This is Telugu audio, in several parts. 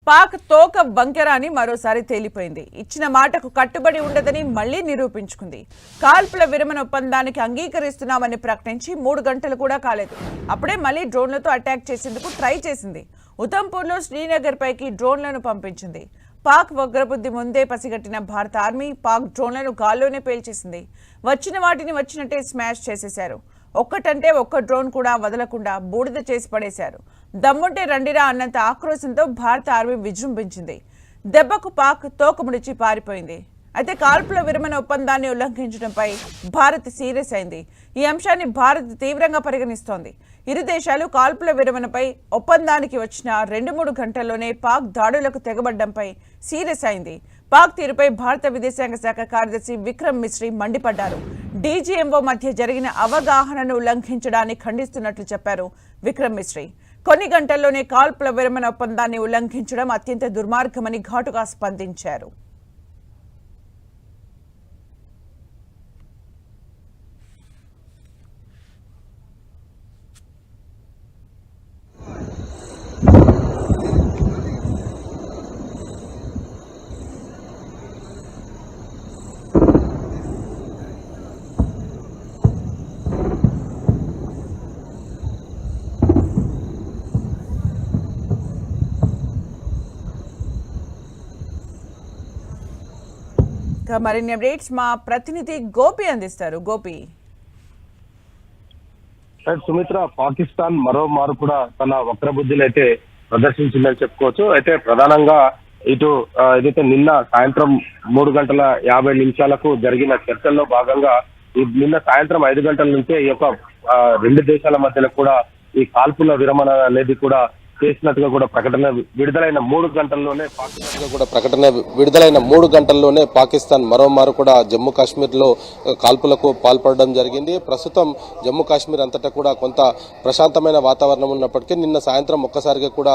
పాక్ తోక వంకెర అని మరోసారి తేలిపోయింది. ఇచ్చిన మాటకు కట్టుబడి ఉండదని మళ్లీ నిరూపించుకుంది. కాల్పుల విరమణ ఒప్పందానికి అంగీకరిస్తున్నామని ప్రకటించి 3 గంటలు కూడా కాలేదు. అప్పుడే మళ్లీ డ్రోన్లతో అటాక్ చేసేందుకు ట్రై చేసింది. ఉధంపూర్లో శ్రీనగర్ పైకి డ్రోన్లను పంపించింది. పాక్ ఉగ్రబుద్ధి ముందే పసిగట్టిన భారత ఆర్మీ పాక్ డ్రోన్లను గాల్లోనే పేల్చేసింది. వచ్చిన వాటిని వచ్చినట్టే స్మాష్ చేసేశారు. ఒక్కటంటే ఒక్క డ్రోన్ కూడా వదలకుండా బూడిద చేసి పడేశారు. దమ్ముంటే రండిరా అన్నంత ఆక్రోశంతో భారత ఆర్మీ విజృంభించింది. దెబ్బకు పాక్ తోకముడిచి పారిపోయింది. అయితే కాల్పుల విరమణ ఒప్పందాన్ని ఉల్లంఘించడంపై భారత్ సీరియస్ అయింది. ఈ అంశాన్ని భారత్ తీవ్రంగా పరిగణిస్తోంది. ఇరు దేశాలు కాల్పుల విరమణపై ఒప్పందానికి వచ్చిన 2-3 గంటల్లోనే పాక్ దాడులకు తెగబడ్డంపై సీరియస్ అయింది. పాక్ తీరుపై భారత విదేశాంగ శాఖ కార్యదర్శి విక్రమ్ మిశ్రీ మండిపడ్డారు. డీజీఎంఓ మధ్య జరిగిన అవగాహనను ఉల్లంఘించడాన్ని ఖండిస్తున్నట్లు చెప్పారు విక్రమ్ మిశ్రీ. కొన్ని గంటల్లోనే కాల్పుల విరమణ ఒప్పందాన్ని ఉల్లంఘించడం అత్యంత దుర్మార్గమని ఘాటుగా స్పందించారు. మరిన్ని అప్డేట్స్ మా ప్రతినిధి గోపి అందిస్తారు. గోపి, సుమిత్ర, పాకిస్తాన్ మరోమారు కూడా తన వక్రబుద్ధిని అయితే ప్రదర్శించిందని చెప్పుకోవచ్చు. అయితే ప్రధానంగా ఇటు ఏదైతే నిన్న సాయంత్రం 3:50 జరిగిన చర్చల్లో భాగంగా నిన్న సాయంత్రం 5 గంటల నుంచే ఈ యొక్క 2 దేశాల మధ్యలో కూడా ఈ కాల్పుల విరమణ అనేది కూడా చేసినట్టుగా కూడా ప్రకటన విడుదలైన 3 గంటల్లోనే పాకిస్తాన్ మరోమారు కూడా జమ్మూ కాశ్మీర్ లో కాల్పులకు పాల్పడడం జరిగింది. ప్రస్తుతం జమ్మూ కాశ్మీర్ అంతటా కూడా కొంత ప్రశాంతమైన వాతావరణం ఉన్నప్పటికీ నిన్న సాయంత్రం ఒక్కసారిగా కూడా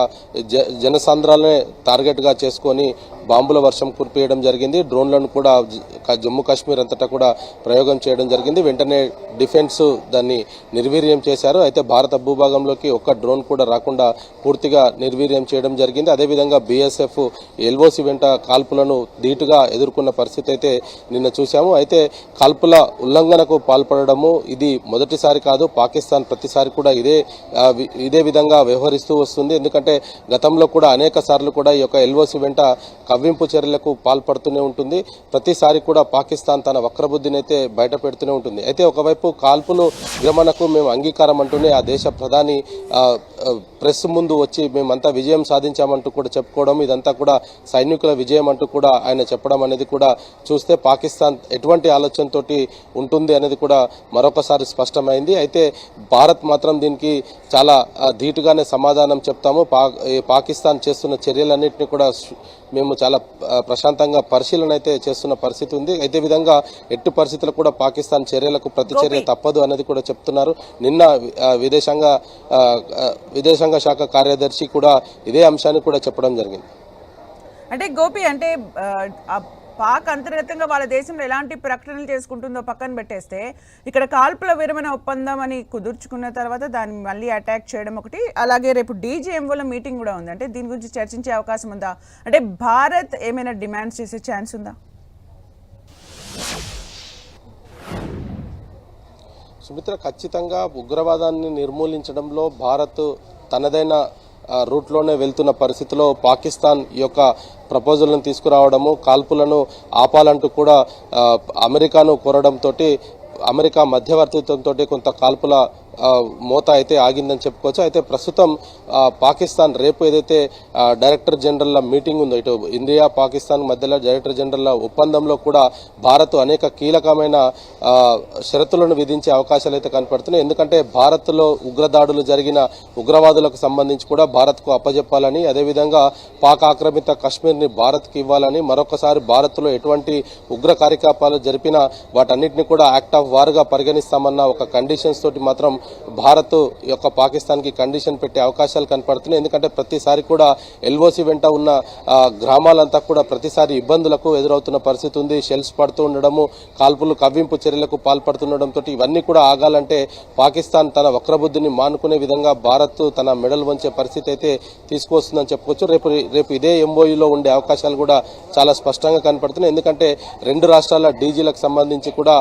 జనసాంద్రాలనే టార్గెట్ గా చేసుకొని బాంబుల వర్షం కురిపియడం జరిగింది. డ్రోన్లను కూడా జమ్మూ కాశ్మీర్ అంతటా కూడా ప్రయోగం చేయడం జరిగింది. వెంటనే డిఫెన్స్ దాన్ని నిర్వీర్యం చేశారు. అయితే భారత భూభాగంలోకి ఒక్క డ్రోన్ కూడా రాకుండా పూర్తిగా నిర్వీర్యం చేయడం జరిగింది. అదేవిధంగా బీఎస్ఎఫ్ ఎల్ఓసి వెంట కాల్పులను ధీటుగా ఎదుర్కొన్న పరిస్థితి అయితే నిన్న చూశాము. అయితే కాల్పుల ఉల్లంఘనకు పాల్పడము ఇది మొదటిసారి కాదు. పాకిస్తాన్ ప్రతిసారి కూడా ఇదే విధంగా వ్యవహరిస్తూ వస్తుంది. ఎందుకంటే గతంలో కూడా అనేక సార్లు కూడా ఈ యొక్క ఎల్ఓసి వెంట కవ్వింపు చర్యలకు పాల్పడుతూనే ఉంటుంది. ప్రతిసారి కూడా పాకిస్తాన్ తన వక్రబుద్ధిని అయితే బయట పెడుతూనే ఉంటుంది. అయితే ఒకవైపు కాల్పులు విరమణకు మేము అంగీకారం అంటూనే ఆ దేశ ప్రధాని ప్రెస్ ముందు వచ్చి మేమంతా విజయం సాధించామంటూ కూడా చెప్పుకోవడం, ఇదంతా కూడా సైనికుల విజయం అంటూ కూడా ఆయన చెప్పడం అనేది కూడా చూస్తే పాకిస్తాన్ ఎటువంటి ఆలోచనతోటి ఉంటుంది అనేది కూడా మరొకసారి స్పష్టమైంది. అయితే భారత్ మాత్రం దీనికి చాలా ధీటుగానే సమాధానం చెప్తాము. పాకిస్తాన్ చేస్తున్న చర్యలన్నింటినీ కూడా మేము చాలా ప్రశాంతంగా పరిశీలన అయితే చేస్తున్న పరిస్థితి ఉంది. అయితే విధంగా ఎట్టి పరిస్థితుల్లో కూడా పాకిస్తాన్ చర్యలకు ప్రతిచర్య తప్పదు అనేది కూడా చెప్తున్నారు. నిన్న విదేశాంగ శాఖ కార్యదర్శి కూడా ఇదే అంశాన్ని కూడా చెప్పడం జరిగింది. అంటే గోపి, అంటే పాక్ అంతర్గతంగా వాళ్ళ దేశంలో ఎలాంటి ప్రకటనలు చేసుకుంటుందో పక్కన పెట్టేస్తే, ఇక్కడ కాల్పుల విరమణ ఒప్పందం అని కుదుర్చుకున్న తర్వాత దాన్ని మళ్ళీ అటాక్ చేయడం ఒకటి, అలాగే రేపు డీజీఎంఓలో మీటింగ్ కూడా ఉంది. అంటే దీని గురించి చర్చించే అవకాశం ఉందా? అంటే భారత్ ఏమైనా డిమాండ్స్ చేసే ఛాన్స్ ఉందా? సుమిత్ర, ఖచ్చితంగా ఉగ్రవాదాన్ని నిర్మూలించడంలో భారత్ తనదైన రూట్లోనే వెళ్తున్న పరిస్థితిలో పాకిస్తాన్ ఈ యొక్క ప్రపోజల్ను తీసుకురావడము, కాల్పులను ఆపాలంటూ కూడా అమెరికాను కోరడంతో అమెరికా మధ్యవర్తిత్వంతో కొంత కాల్పుల మోత అయితే ఆగిందని చెప్పుకోవచ్చు. అయితే ప్రస్తుతం పాకిస్తాన్ రేపు ఏదైతే డైరెక్టర్ జనరల్ మీటింగ్ ఉందో, ఇటు ఇండియా పాకిస్తాన్ మధ్యలో డైరెక్టర్ జనరల్ ఒప్పందంలో కూడా భారత్ అనేక కీలకమైన షరతులను విధించే అవకాశాలు అయితే కనపడుతున్నాయి. ఎందుకంటే భారత్లో ఉగ్రదాడులు జరిగిన ఉగ్రవాదులకు సంబంధించి కూడా భారత్కు అప్పజెప్పాలని, అదేవిధంగా పాక్ ఆక్రమిత కాశ్మీర్ని భారత్కి ఇవ్వాలని, మరొకసారి భారత్లో ఎటువంటి ఉగ్ర కార్యకలాపాలు జరిపినా వాటన్నిటిని కూడా యాక్ట్ ఆఫ్ వార్గా పరిగణిస్తామన్న ఒక కండిషన్స్ తోటి మాత్రం భారత్ యొక్క పాకిస్తాన్కి కండిషన్ పెట్టే అవకాశాలు కనపడుతున్నాయి. ఎందుకంటే ప్రతిసారి కూడా ఎల్ఓసి వెంట ఉన్న గ్రామాలంతా కూడా ప్రతిసారి ఇబ్బందులకు ఎదురవుతున్న పరిస్థితి ఉంది. షెల్స్ పడుతూ ఉండడము, కాల్పులు కవ్వింపు చర్యలకు పాల్పడుతుండడంతో ఇవన్నీ కూడా ఆగాలంటే పాకిస్తాన్ తన వక్రబుద్ధిని మానుకునే విధంగా భారత్ తన మెడల్ వంచే పరిస్థితి అయితే తీసుకొస్తుందని చెప్పుకోవచ్చు. రేపు ఇదే ఎంఓయూలో ఉండే అవకాశాలు కూడా చాలా స్పష్టంగా కనపడుతున్నాయి. ఎందుకంటే రెండు రాష్ట్రాల డీజీలకు సంబంధించి కూడా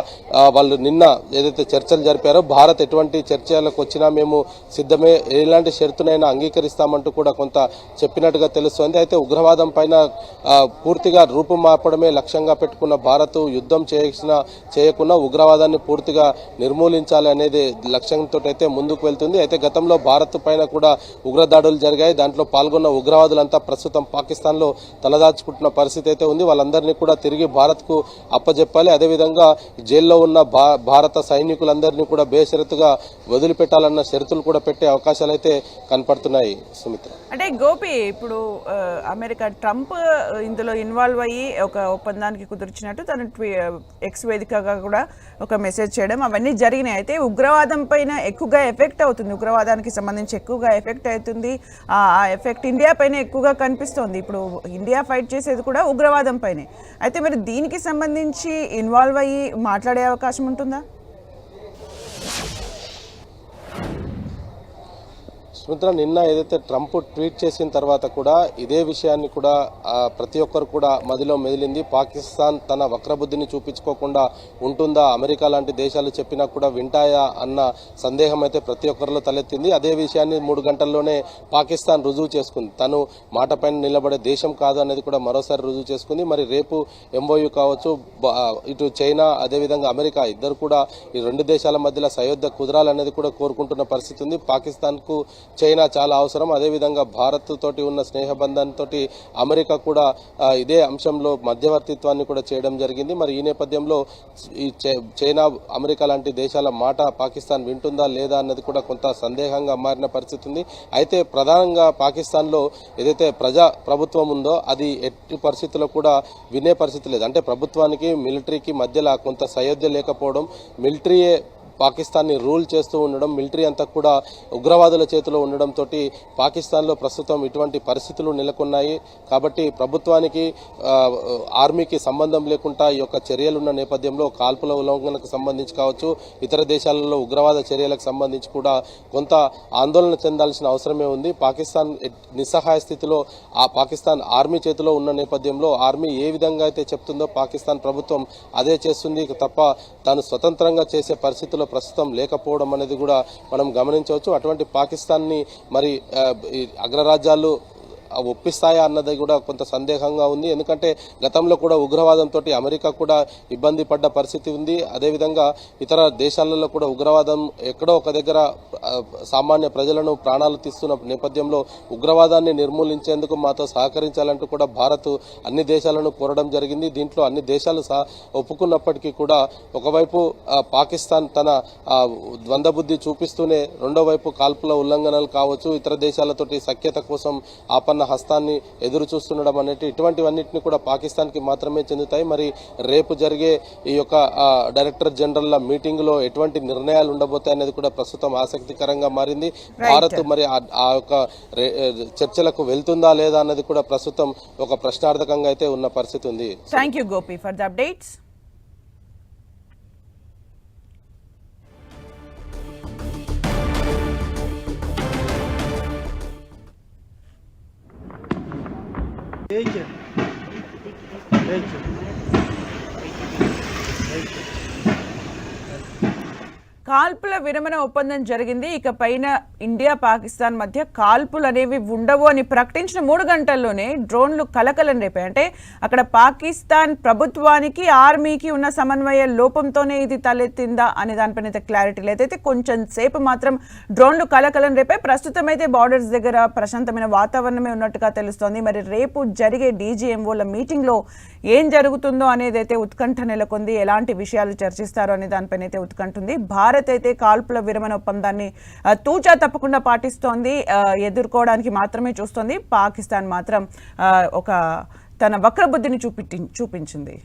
వాళ్ళు నిన్న ఏదైతే చర్చలు జరిపారో భారత్ ఎటువంటి చర్చలకు వచ్చినా మేము సిద్ధమే, ఎలాంటి షరతునైనా అంగీకరిస్తామంటూ కూడా కొంత చెప్పినట్టుగా తెలుస్తోంది. అయితే ఉగ్రవాదం పైన పూర్తిగా రూపుమాపడమే లక్ష్యంగా పెట్టుకున్న భారత్ యుద్ధం చేయకుండా ఉగ్రవాదాన్ని పూర్తిగా నిర్మూలించాలి అనేది లక్ష్యంతో అయితే ముందుకు వెళ్తుంది. అయితే గతంలో భారత్ పైన కూడా ఉగ్రదాడులు జరిగాయి. దాంట్లో పాల్గొన్న ఉగ్రవాదులంతా ప్రస్తుతం పాకిస్తాన్ లో తలదాచుకుంటున్న పరిస్థితి అయితే ఉంది. వాళ్ళందరినీ కూడా తిరిగి భారత్ కు అప్పజెప్పాలి. అదేవిధంగా జైల్లో ఉన్న భారత సైనికులందరినీ కూడా బేషరతుగా వదిలిపెట్టాలన్న షరతులు కూడా పెట్టే అవకాశాలు అయితే కనపడుతున్నాయి. సుమిత్ర, అంటే గోపి, ఇప్పుడు అమెరికా ట్రంప్ ఇందులో ఇన్వాల్వ్ అయ్యి ఒక ఒప్పందానికి కుదిర్చినట్టు తను ఎక్స్ వేదికగా కూడా ఒక మెసేజ్ చేయడం అవన్నీ జరిగినాయి. అయితే ఉగ్రవాదం పైన ఎక్కువగా ఎఫెక్ట్ అవుతుంది, ఉగ్రవాదానికి సంబంధించి ఎక్కువగా ఎఫెక్ట్ అవుతుంది. ఆ ఎఫెక్ట్ ఇండియా పైన ఎక్కువగా కనిపిస్తోంది. ఇప్పుడు ఇండియా ఫైట్ చేసేది కూడా ఉగ్రవాదం పైనే. అయితే మరి దీనికి సంబంధించి ఇన్వాల్వ్ అయ్యి మాట్లాడే అవకాశం ఉంటుందా? సుమిత్ర, నిన్న ఏదైతే ట్రంప్ ట్వీట్ చేసిన తర్వాత కూడా ఇదే విషయాన్ని కూడా ప్రతి ఒక్కరు కూడా మదిలో మెదిలింది. పాకిస్తాన్ తన వక్రబుద్ధిని చూపించుకోకుండా ఉంటుందా, అమెరికా లాంటి దేశాలు చెప్పినా కూడా వింటాయా అన్న సందేహం అయితే ప్రతి ఒక్కరిలో తలెత్తింది. అదే విషయాన్ని 3 గంటల్లోనే పాకిస్తాన్ రుజువు చేసుకుంది. తను మాట పైన నిలబడే దేశం కాదు అనేది కూడా మరోసారి రుజువు చేసుకుంది. మరి రేపు ఎంఓయూ కావచ్చు, ఇటు చైనా అదేవిధంగా అమెరికా ఇద్దరు కూడా ఈ రెండు దేశాల మధ్యలో సయోధ్య కుదరాలనేది కూడా కోరుకుంటున్న పరిస్థితి ఉంది. పాకిస్తాన్కు చైనా చాలా అవసరం. అదేవిధంగా భారత్ తోటి ఉన్న స్నేహబంధంతో అమెరికా కూడా ఇదే అంశంలో మధ్యవర్తిత్వాన్ని కూడా చేయడం జరిగింది. మరి ఈ నేపథ్యంలో ఈ చైనా అమెరికా లాంటి దేశాల మాట పాకిస్తాన్ వింటుందా లేదా అన్నది కూడా కొంత సందేహంగా మారిన పరిస్థితి ఉంది. అయితే ప్రధానంగా పాకిస్తాన్లో ఏదైతే ప్రజా ప్రభుత్వం ఉందో అది ఎట్టి పరిస్థితుల్లో కూడా వినే పరిస్థితి లేదు. అంటే ప్రభుత్వానికి మిలిటరీకి మధ్యలో కొంత సయోధ్య లేకపోవడం, మిలిటరీయే పాకిస్తాన్ని రూల్ చేస్తూ ఉండడం, మిలిటరీ అంతా కూడా ఉగ్రవాదుల చేతిలో ఉండడంతో పాకిస్తాన్లో ప్రస్తుతం ఇటువంటి పరిస్థితులు నెలకొన్నాయి. కాబట్టి ప్రభుత్వానికి ఆర్మీకి సంబంధం లేకుండా ఈ యొక్క చర్యలున్న నేపథ్యంలో కాల్పుల ఉల్లంఘనకు సంబంధించి కావచ్చు, ఇతర దేశాలలో ఉగ్రవాద చర్యలకు సంబంధించి కూడా కొంత ఆందోళన చెందాల్సిన అవసరమే ఉంది. పాకిస్తాన్ నిస్సహాయ స్థితిలో ఆ పాకిస్తాన్ ఆర్మీ చేతిలో ఉన్న నేపథ్యంలో ఆర్మీ ఏ విధంగా అయితే చెప్తుందో పాకిస్తాన్ ప్రభుత్వం అదే చేస్తుంది తప్ప తాను స్వతంత్రంగా చేసే పరిస్థితుల్లో ప్రస్తుతం లేకపోవడం అనేది కూడా మనం గమనించవచ్చు. అటువంటి పాకిస్తాన్ని మరి అగ్రరాజ్యాలు ఒప్పిస్తాయా అన్నది కూడా కొంత సందేహంగా ఉంది. ఎందుకంటే గతంలో కూడా ఉగ్రవాదంతో అమెరికా కూడా ఇబ్బంది పడ్డ పరిస్థితి ఉంది. అదేవిధంగా ఇతర దేశాలలో కూడా ఉగ్రవాదం ఎక్కడో ఒక దగ్గర సామాన్య ప్రజలను ప్రాణాలు తీస్తున్న నేపథ్యంలో ఉగ్రవాదాన్ని నిర్మూలించేందుకు మాతో సహకరించాలంటూ కూడా భారత్ అన్ని దేశాలను కోరడం జరిగింది. దీంట్లో అన్ని దేశాలు ఒప్పుకున్నప్పటికీ కూడా ఒకవైపు పాకిస్తాన్ తన ద్వంద్వబుద్ధి చూపిస్తూనే రెండో వైపు కాల్పుల ఉల్లంఘనలు కావచ్చు, ఇతర దేశాలతోటి సఖ్యత కోసం ఆపన్న హస్తాన్ని ఎదురు చూస్తుండడం అనేది ఇటువంటివన్నింటినీ కూడా పాకిస్తాన్కి మాత్రమే చెందుతాయి. మరి రేపు జరిగే ఈ యొక్క డైరెక్టర్ జనరల్ మీటింగ్ లో ఎటువంటి నిర్ణయాలు ఉండబోతాయి అనేది కూడా ప్రస్తుతం ఆసక్తికరంగా మారింది. భారత్ మరి ఆ యొక్క చర్చలకు వెళ్తుందా లేదా అన్నది కూడా ప్రస్తుతం ఒక ప్రశ్నార్థకంగా అయితే ఉన్న పరిస్థితి ఉంది. Thank you Gopi for the updates. Thank you. Thank you. Thank you. కాల్పుల విరమణ ఒప్పందం జరిగింది. ఇక పైన ఇండియా పాకిస్తాన్ మధ్య కాల్పులు అనేవి ఉండవు అని ప్రకటించిన 3 గంటల్లోనే డ్రోన్లు కలకలం రేపాయి. అంటే అక్కడ పాకిస్తాన్ ప్రభుత్వానికి ఆర్మీకి ఉన్న సమన్వయ లోపంతోనే ఇది తలెత్తిందా అనే దానిపైన క్లారిటీ లేదైతే కొంచెం సేపు మాత్రం డ్రోన్లు కలకలం రేపాయి. ప్రస్తుతం అయితే బార్డర్స్ దగ్గర ప్రశాంతమైన వాతావరణమే ఉన్నట్టుగా తెలుస్తోంది. మరి రేపు జరిగే డీజీఎంఓల మీటింగ్ లో ఏం జరుగుతుందో అనేది అయితే ఉత్కంఠ నెలకొంది. ఎలాంటి విషయాలు చర్చిస్తారో అనే దానిపైన అయితే ఉత్కంఠ ఉంది. భారత్ అయితే కాల్పుల విరమణ ఒప్పందాన్ని తూచా తప్పకుండా పాటిస్తోంది, ఎదుర్కోవడానికి మాత్రమే చూస్తోంది. పాకిస్తాన్ మాత్రం ఒక తన వక్రబుద్ధిని చూపించింది.